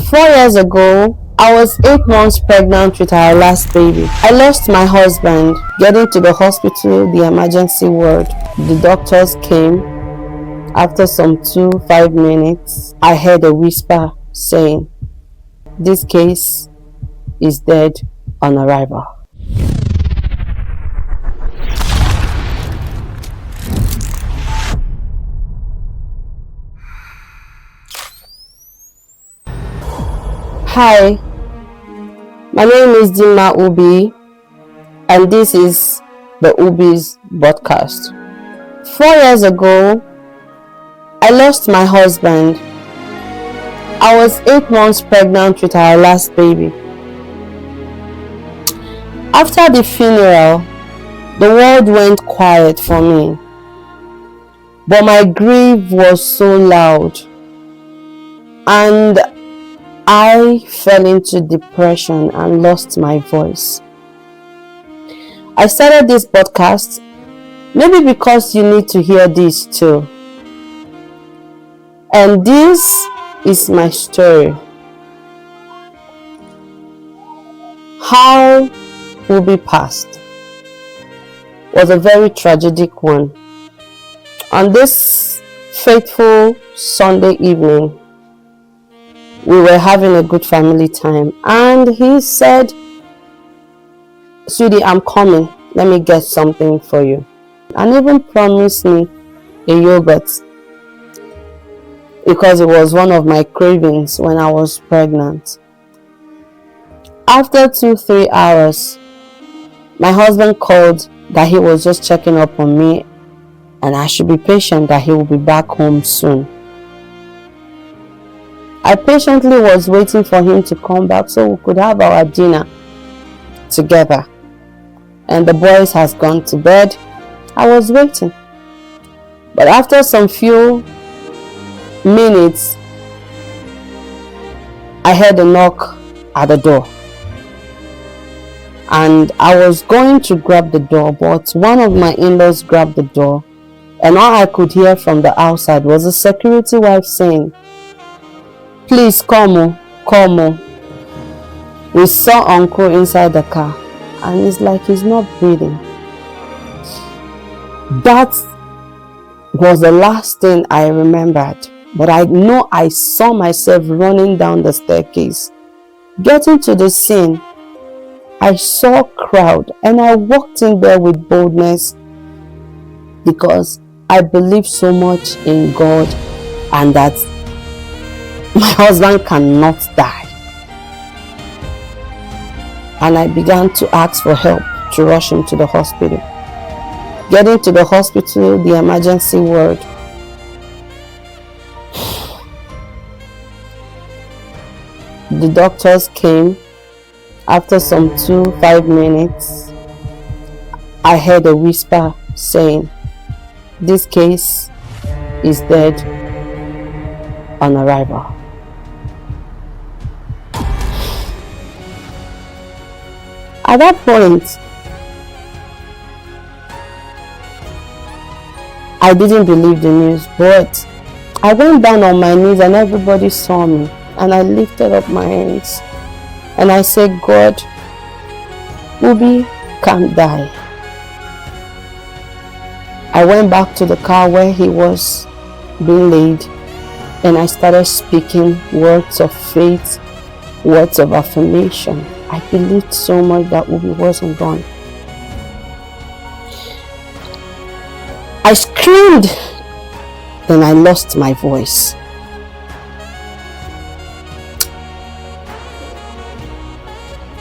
4 years ago, I was 8 months pregnant with our last baby. I lost my husband. Getting to the hospital, the emergency ward, the doctors came. After some 5 minutes, I heard a whisper saying, "This case is dead on arrival." Hi, my name is Dimma and this is the Ubi's podcast. 4 years ago, I lost my husband. I was 8 months pregnant with our last baby. After the funeral, the world went quiet for me, but my grief was so loud, and I fell into depression and lost my voice. I started this podcast maybe because you need to hear this too. And this is my story. How Ubi passed was a very tragic one. On this fateful Sunday evening, we were having a good family time, and he said, "Sweetie, I'm coming. Let me get something for you." And even promised me a yogurt because it was one of my cravings when I was pregnant. After 2-3 hours, my husband called that he was just checking up on me and I should be patient, that he will be back home soon. I patiently was waiting for him to come back so we could have our dinner together. And the boys has gone to bed. I was waiting. But after some few minutes, I heard a knock at the door. And I was going to grab the door, but one of my in-laws grabbed the door. And all I could hear from the outside was a security wife saying, "Please come. We saw uncle inside the car and it's like he's not breathing." That was the last thing I remembered. But I know I saw myself running down the staircase. Getting to the scene, I saw a crowd and I walked in there with boldness because I believe so much in God and that my husband cannot die. And I began to ask for help to rush him to the hospital. Getting to the hospital, the emergency ward, the doctors came. After some 5 minutes, I heard a whisper saying, "This case is dead on arrival." At that point, I didn't believe the news, but I went down on my knees and everybody saw me, and I lifted up my hands and I said, "God, Ubi can't die." I went back to the car where he was being laid and I started speaking words of faith, words of affirmation. I believed so much that Ubi wasn't gone. I screamed, then I lost my voice.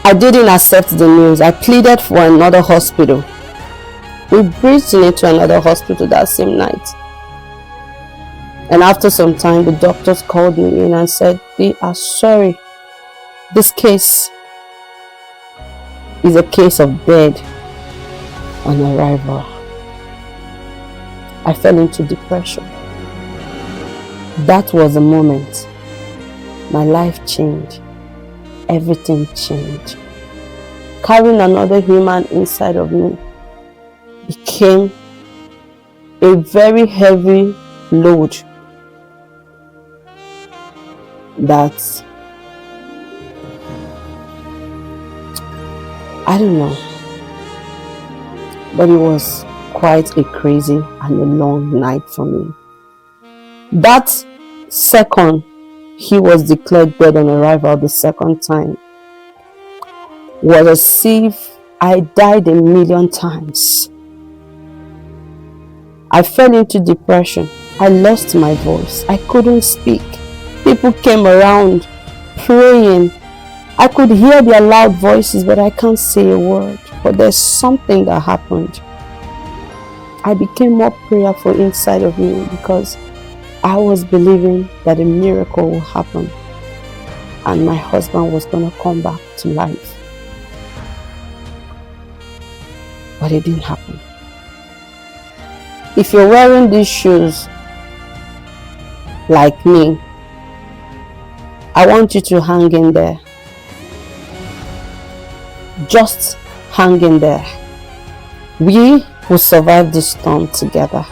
I didn't accept the news. I pleaded for another hospital. We breezed into another hospital that same night. And after some time, the doctors called me in and said, "We are sorry. This case is a case of dead on arrival." I fell into depression. That was the moment my life changed. Everything changed. Carrying another human inside of me became a very heavy load that I don't know, but it was quite a crazy and a long night for me. That second he was declared dead on arrival the second time was as if I died a million times. I fell into depression. I lost my voice. I couldn't speak. People came around praying. I could hear their loud voices, but I can't say a word. But there's something that happened. I became more prayerful inside of me because I was believing that a miracle will happen and my husband was going to come back to life. But it didn't happen. If you're wearing these shoes like me, I want you to hang in there. Just hang in there. We will survive this storm together.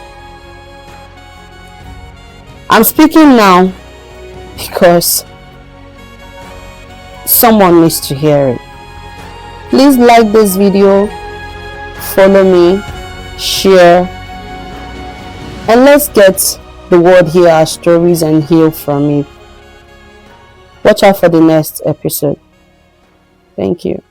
I'm speaking now because someone needs to hear it. Please like this video, follow me, share, and let's get the world hear our stories and heal from it. Watch out for the next episode. Thank you.